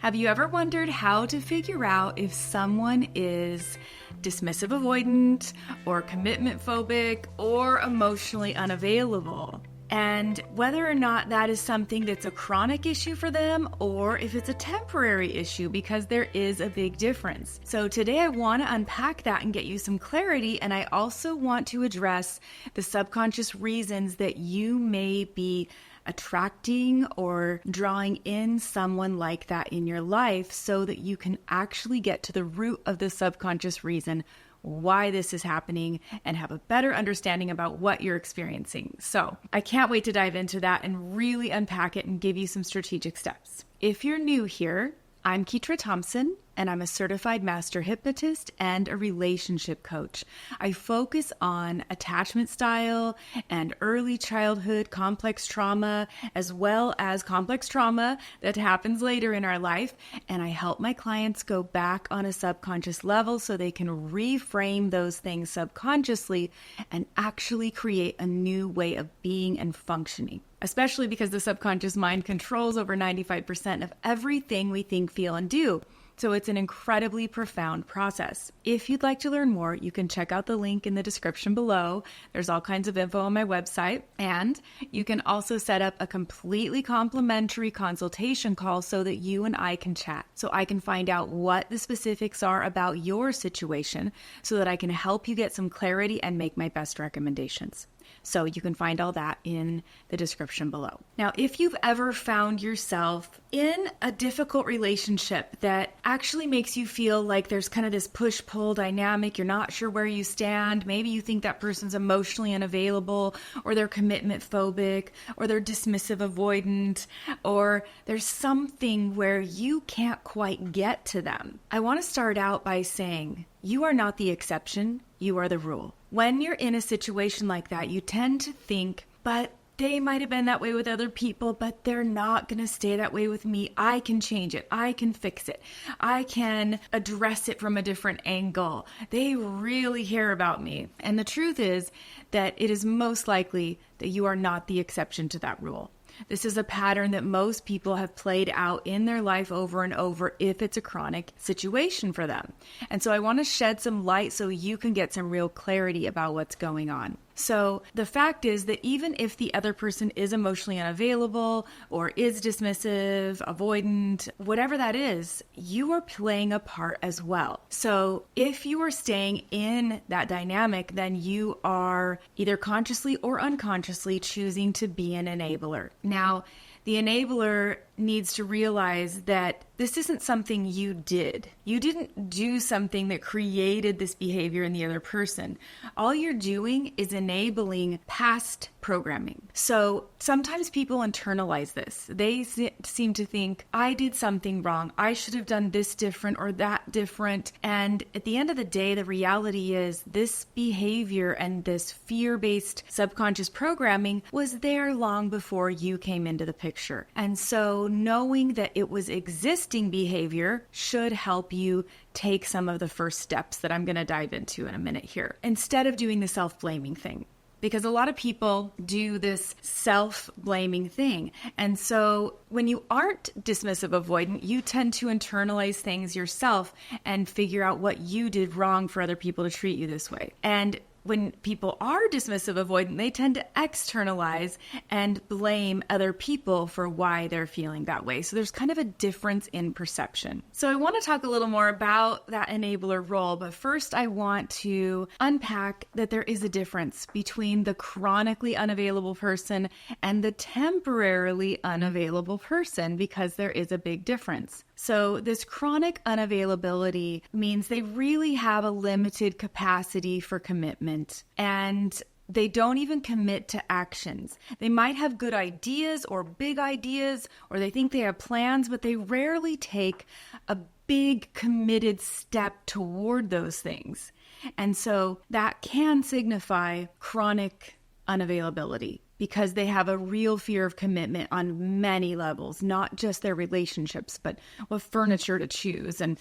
Have you ever wondered how to figure out if someone is dismissive avoidant or commitment phobic or emotionally unavailable? And whether or not that is something that's a chronic issue for them or if it's a temporary issue, because there is a big difference. So today I want to unpack that and get you some clarity, and I also want to address the subconscious reasons that you may be attracting or drawing in someone like that in your life so that you can actually get to the root of the subconscious reason why this is happening and have a better understanding about what you're experiencing. So I can't wait to dive into that and really unpack it and give you some strategic steps. If you're new here, I'm Ketra Thompson, and I'm a Certified Master Hypnotist and a relationship coach. I focus on attachment style and early childhood complex trauma, as well as complex trauma that happens later in our life. And I help my clients go back on a subconscious level so they can reframe those things subconsciously and actually create a new way of being and functioning. Especially because the subconscious mind controls over 95% of everything we think, feel, and do. So it's an incredibly profound process. If you'd like to learn more, you can check out the link in the description below. There's all kinds of info on my website. And you can also set up a completely complimentary consultation call so that you and I can chat. So I can find out what the specifics are about your situation so that I can help you get some clarity and make my best recommendations. So you can find all that in the description below. Now, if you've ever found yourself in a difficult relationship that actually makes you feel like there's kind of this push-pull dynamic, you're not sure where you stand, maybe you think that person's emotionally unavailable, or they're commitment phobic, or they're dismissive avoidant, or there's something where you can't quite get to them, I want to start out by saying, you are not the exception, you are the rule. When you're in a situation like that, you tend to think, but they might have been that way with other people, but they're not going to stay that way with me. I can change it. I can fix it. I can address it from a different angle. They really care about me. And the truth is that it is most likely that you are not the exception to that rule. This is a pattern that most people have played out in their life over and over if it's a chronic situation for them. And so I want to shed some light so you can get some real clarity about what's going on. So the fact is that even if the other person is emotionally unavailable or is dismissive, avoidant, whatever that is, you are playing a part as well. So if you are staying in that dynamic, then you are either consciously or unconsciously choosing to be an enabler. Now, the enabler needs to realize that this isn't something you did. You didn't do something that created this behavior in the other person. All you're doing is enabling past programming. So sometimes people internalize this. They seem to think, I did something wrong. I should have done this different or that different. And at the end of the day, the reality is this behavior and this fear-based subconscious programming was there long before you came into the picture. And so knowing that it was existing behavior should help you take some of the first steps that I'm going to dive into in a minute here, instead of doing the self-blaming thing. Because a lot of people do this self-blaming thing. And so when you aren't dismissive avoidant, you tend to internalize things yourself and figure out what you did wrong for other people to treat you this way. And when people are dismissive avoidant, they tend to externalize and blame other people for why they're feeling that way. So there's kind of a difference in perception. So I want to talk a little more about that enabler role, but first I want to unpack that there is a difference between the chronically unavailable person and the temporarily unavailable person, because there is a big difference. So this chronic unavailability means they really have a limited capacity for commitment, and they don't even commit to actions. They might have good ideas or big ideas, or they think they have plans, but they rarely take a big committed step toward those things. And so that can signify chronic unavailability, because they have a real fear of commitment on many levels, not just their relationships, but what furniture to choose and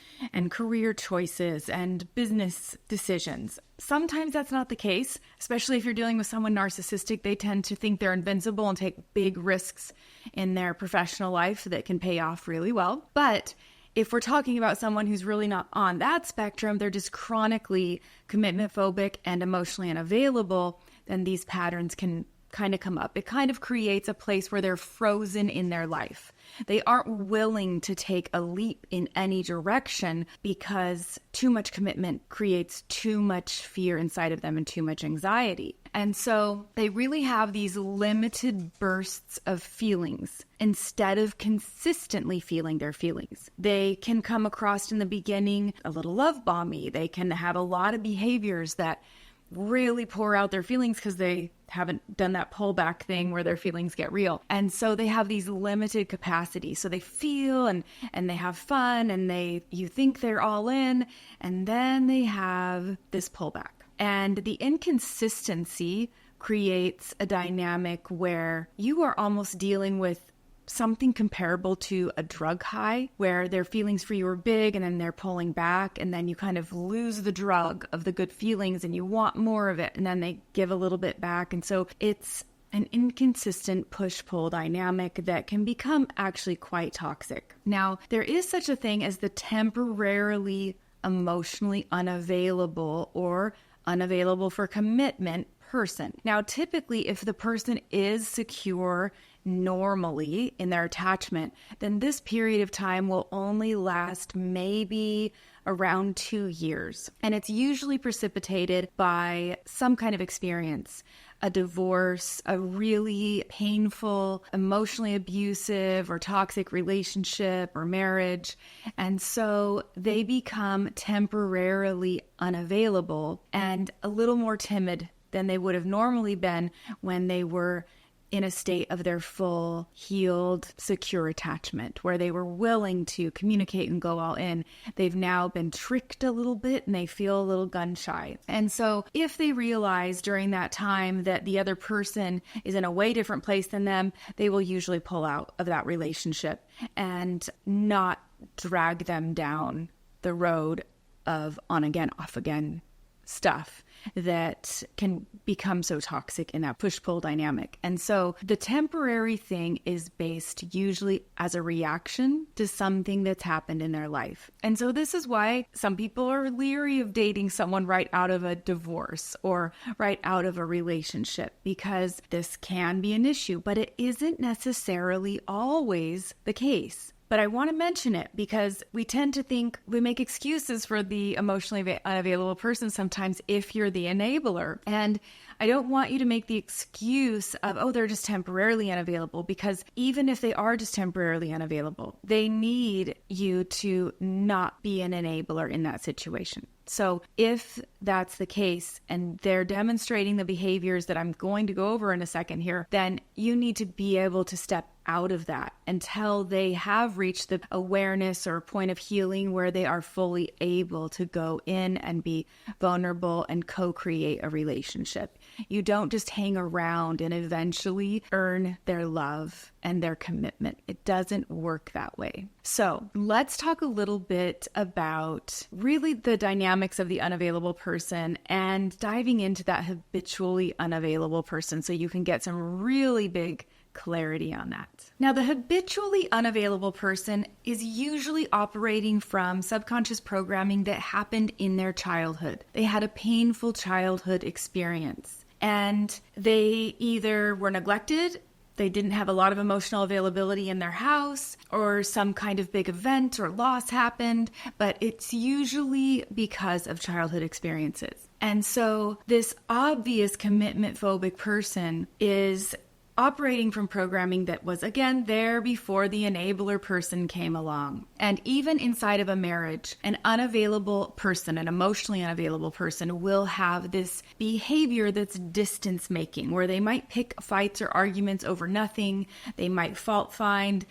career choices and business decisions. Sometimes that's not the case, especially if you're dealing with someone narcissistic. They tend to think they're invincible and take big risks in their professional life that can pay off really well. But if we're talking about someone who's really not on that spectrum, they're just chronically commitment phobic and emotionally unavailable, then these patterns can kind of come up. It kind of creates a place where they're frozen in their life. They aren't willing to take a leap in any direction because too much commitment creates too much fear inside of them and too much anxiety. And so they really have these limited bursts of feelings instead of consistently feeling their feelings. They can come across in the beginning a little love bomby. They can have a lot of behaviors that really pour out their feelings because they haven't done that pullback thing where their feelings get real. And so they have these limited capacities. So they feel and they have fun and you think they're all in, and then they have this pullback. And the inconsistency creates a dynamic where you are almost dealing with something comparable to a drug high, where their feelings for you are big and then they're pulling back, and then you kind of lose the drug of the good feelings and you want more of it, and then they give a little bit back. And so it's an inconsistent push-pull dynamic that can become actually quite toxic. Now, there is such a thing as the temporarily emotionally unavailable or unavailable for commitment person. Now, typically, if the person is secure normally in their attachment, then this period of time will only last maybe around 2 years. And it's usually precipitated by some kind of experience, a divorce, a really painful, emotionally abusive or toxic relationship or marriage. And so they become temporarily unavailable and a little more timid than they would have normally been when they were in a state of their full, healed, secure attachment, where they were willing to communicate and go all in. They've now been tricked a little bit and they feel a little gun shy. And so if they realize during that time that the other person is in a way different place than them, they will usually pull out of that relationship and not drag them down the road of on again, off again stuff that can become so toxic in that push-pull dynamic. And so the temporary thing is based usually as a reaction to something that's happened in their life. And so this is why some people are leery of dating someone right out of a divorce or right out of a relationship, because this can be an issue, but it isn't necessarily always the case. But I want to mention it because we tend to think we make excuses for the emotionally unavailable person sometimes if you're the enabler. And I don't want you to make the excuse of, oh, they're just temporarily unavailable, because even if they are just temporarily unavailable, they need you to not be an enabler in that situation. So if that's the case and they're demonstrating the behaviors that I'm going to go over in a second here, then you need to be able to step out of that until they have reached the awareness or point of healing where they are fully able to go in and be vulnerable and co-create a relationship. You don't just hang around and eventually earn their love and their commitment. It doesn't work that way. So let's talk a little bit about really the dynamics of the unavailable person and diving into that habitually unavailable person so you can get some really big clarity on that. Now, the habitually unavailable person is usually operating from subconscious programming that happened in their childhood. They had a painful childhood experience and they either were neglected, they didn't have a lot of emotional availability in their house, or some kind of big event or loss happened, but it's usually because of childhood experiences. And so this obvious commitment phobic person is operating from programming that was, again, there before the enabler person came along. And even inside of a marriage, an unavailable person, an emotionally unavailable person, will have this behavior that's distance making, where they might pick fights or arguments over nothing. They might fault find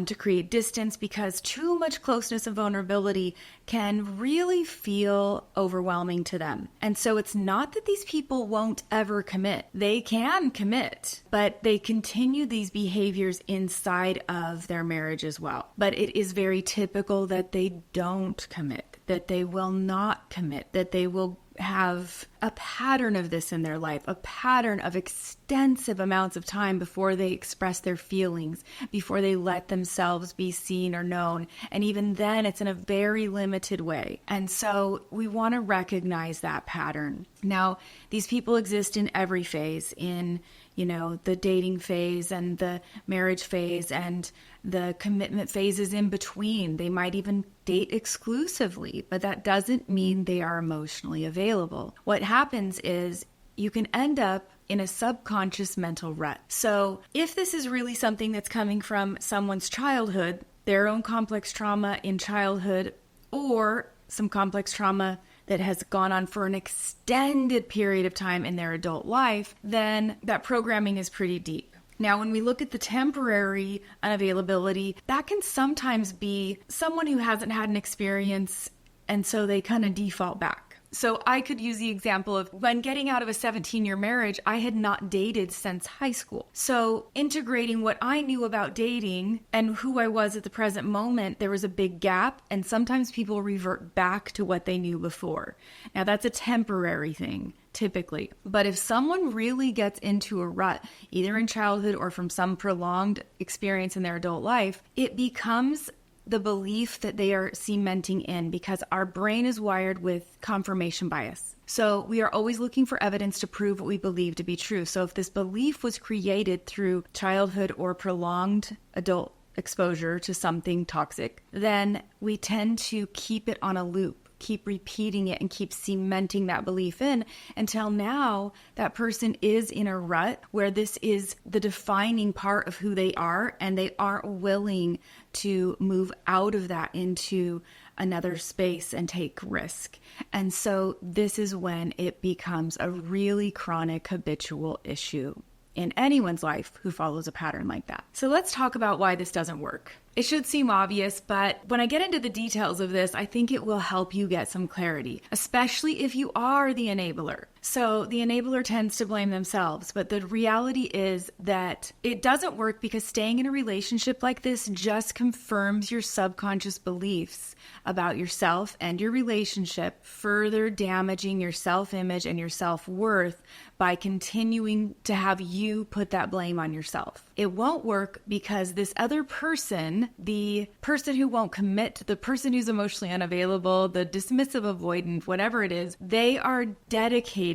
to create distance, because too much closeness and vulnerability can really feel overwhelming to them. And so it's not that these people won't ever commit. They can commit, but they continue these behaviors inside of their marriage as well. But it is very typical that they don't commit, that they will not commit, that they will have a pattern of this in their life, a pattern of extensive amounts of time before they express their feelings, before they let themselves be seen or known. And even then, it's in a very limited way. And so we want to recognize that pattern. Now, these people exist in every phase, in the dating phase and the marriage phase and the commitment phases in between. They might even date exclusively, but that doesn't mean they are emotionally available. What happens is you can end up in a subconscious mental rut. So if this is really something that's coming from someone's childhood, their own complex trauma in childhood, or some complex trauma that has gone on for an extended period of time in their adult life, then that programming is pretty deep. Now, when we look at the temporary unavailability, that can sometimes be someone who hasn't had an experience, and so they kind of default back. So I could use the example of when getting out of a 17-year marriage, I had not dated since high school. So integrating what I knew about dating and who I was at the present moment, there was a big gap, and sometimes people revert back to what they knew before. Now, that's a temporary thing, typically. But if someone really gets into a rut, either in childhood or from some prolonged experience in their adult life, it becomes the belief that they are cementing in, because our brain is wired with confirmation bias. So we are always looking for evidence to prove what we believe to be true. So if this belief was created through childhood or prolonged adult exposure to something toxic, then we tend to keep it on a loop, keep repeating it and keep cementing that belief in until now that person is in a rut where this is the defining part of who they are, and they aren't willing to move out of that into another space and take risk. And so this is when it becomes a really chronic habitual issue in anyone's life who follows a pattern like that. So let's talk about why this doesn't work. It should seem obvious, but when I get into the details of this, I think it will help you get some clarity, especially if you are the enabler. So the enabler tends to blame themselves, but the reality is that it doesn't work because staying in a relationship like this just confirms your subconscious beliefs about yourself and your relationship, further damaging your self-image and your self-worth by continuing to have you put that blame on yourself. It won't work because this other person, the person who won't commit, the person who's emotionally unavailable, the dismissive avoidant, whatever it is, they are dedicated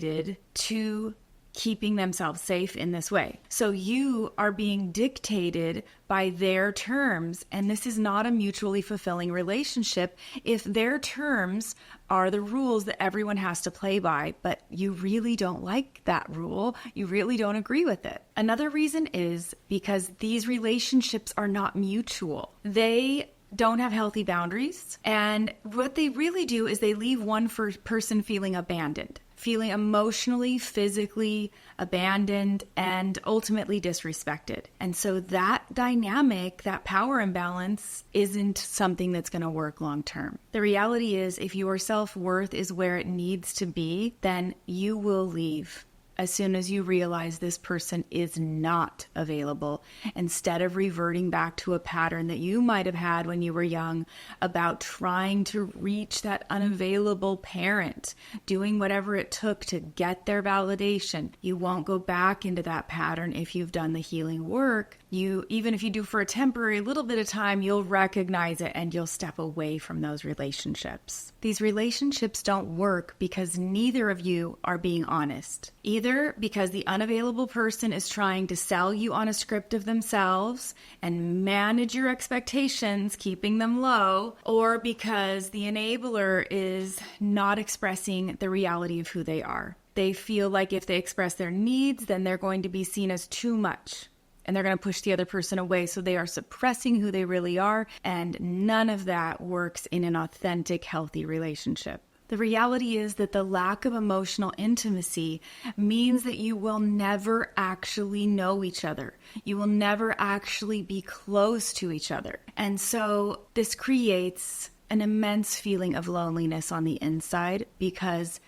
to keeping themselves safe in this way. So you are being dictated by their terms, and this is not a mutually fulfilling relationship if their terms are the rules that everyone has to play by, but you really don't like that rule. You really don't agree with it. Another reason is because these relationships are not mutual. They don't have healthy boundaries, and what they really do is they leave one person feeling abandoned, feeling emotionally, physically abandoned, and ultimately disrespected. And so that dynamic, that power imbalance, isn't something that's going to work long term. The reality is, if your self-worth is where it needs to be, then you will leave as soon as you realize this person is not available, instead of reverting back to a pattern that you might have had when you were young about trying to reach that unavailable parent, doing whatever it took to get their validation. You won't go back into that pattern if you've done the healing work. Even if you do for a temporary little bit of time, you'll recognize it and you'll step away from those relationships. These relationships don't work because neither of you are being honest. Either because the unavailable person is trying to sell you on a script of themselves and manage your expectations, keeping them low, or because the enabler is not expressing the reality of who they are. They feel like if they express their needs, then they're going to be seen as too much, and they're going to push the other person away. So they are suppressing who they really are, and none of that works in an authentic, healthy relationship. The reality is that the lack of emotional intimacy means that you will never actually know each other. You will never actually be close to each other. And so this creates an immense feeling of loneliness on the inside because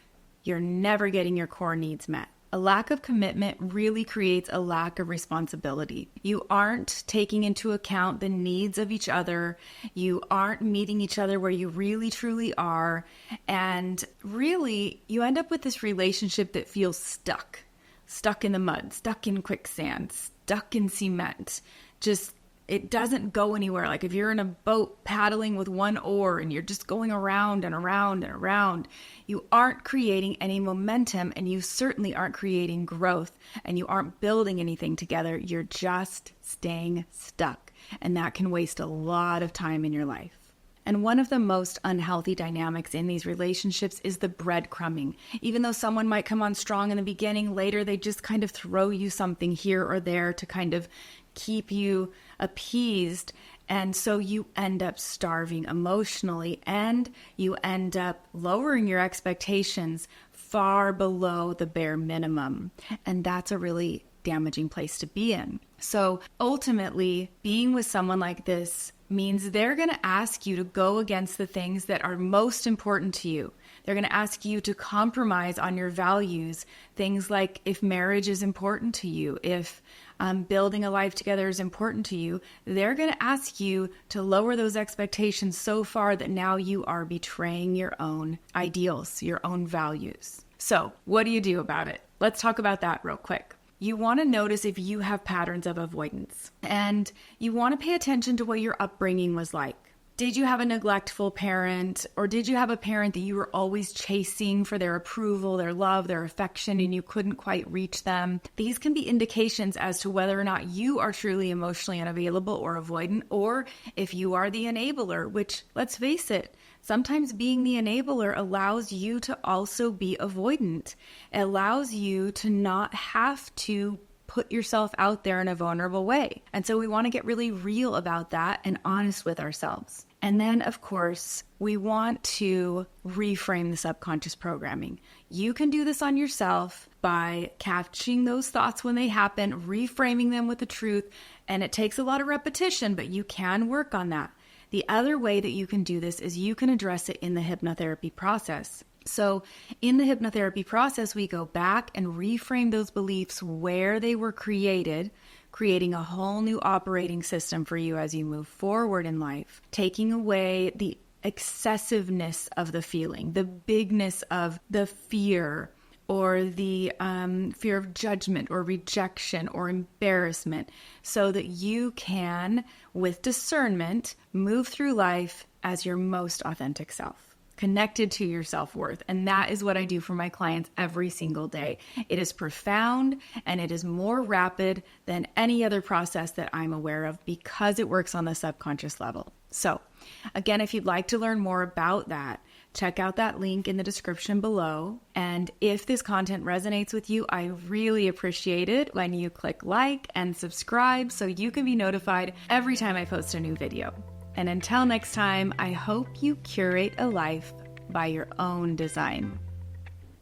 you're never getting your core needs met. A lack of commitment really creates a lack of responsibility. You aren't taking into account the needs of each other. You aren't meeting each other where you really truly are. And really, you end up with this relationship that feels stuck in the mud, stuck in quicksand, stuck in cement. Just, it doesn't go anywhere. Like if you're in a boat paddling with one oar and you're just going around and around and around, you aren't creating any momentum, and you certainly aren't creating growth, and you aren't building anything together. You're just staying stuck, and that can waste a lot of time in your life. And one of the most unhealthy dynamics in these relationships is the breadcrumbing. Even though someone might come on strong in the beginning, later they just kind of throw you something here or there to kind of keep you appeased. And so you end up starving emotionally, and you end up lowering your expectations far below the bare minimum. And that's a really damaging place to be in. So ultimately, being with someone like this means they're going to ask you to go against the things that are most important to you. They're going to ask you to compromise on your values. Things like if marriage is important to you, if building a life together is important to you, they're going to ask you to lower those expectations so far that now you are betraying your own ideals, your own values. So what do you do about it? Let's talk about that real quick. You want to notice if you have patterns of avoidance, and you want to pay attention to what your upbringing was like. Did you have a neglectful parent, or did you have a parent that you were always chasing for their approval, their love, their affection, and you couldn't quite reach them? These can be indications as to whether or not you are truly emotionally unavailable or avoidant, or if you are the enabler, which, let's face it, sometimes being the enabler allows you to also be avoidant. It allows you to not have to put yourself out there in a vulnerable way. And so we want to get really real about that and honest with ourselves. And then, of course, we want to reframe the subconscious programming. You can do this on yourself by catching those thoughts when they happen, reframing them with the truth. And it takes a lot of repetition, but you can work on that. The other way that you can do this is you can address it in the hypnotherapy process. So in the hypnotherapy process, we go back and reframe those beliefs where they were created, creating a whole new operating system for you as you move forward in life, taking away the excessiveness of the feeling, the bigness of the fear, or the fear of judgment or rejection or embarrassment, so that you can, with discernment, move through life as your most authentic self, connected to your self-worth. And that is what I do for my clients every single day. It is profound, and it is more rapid than any other process that I'm aware of, because it works on the subconscious level. So again, if you'd like to learn more about that, check out that link in the description below. And if this content resonates with you, I really appreciate it when you click like and subscribe so you can be notified every time I post a new video. And until next time, I hope you curate a life by your own design.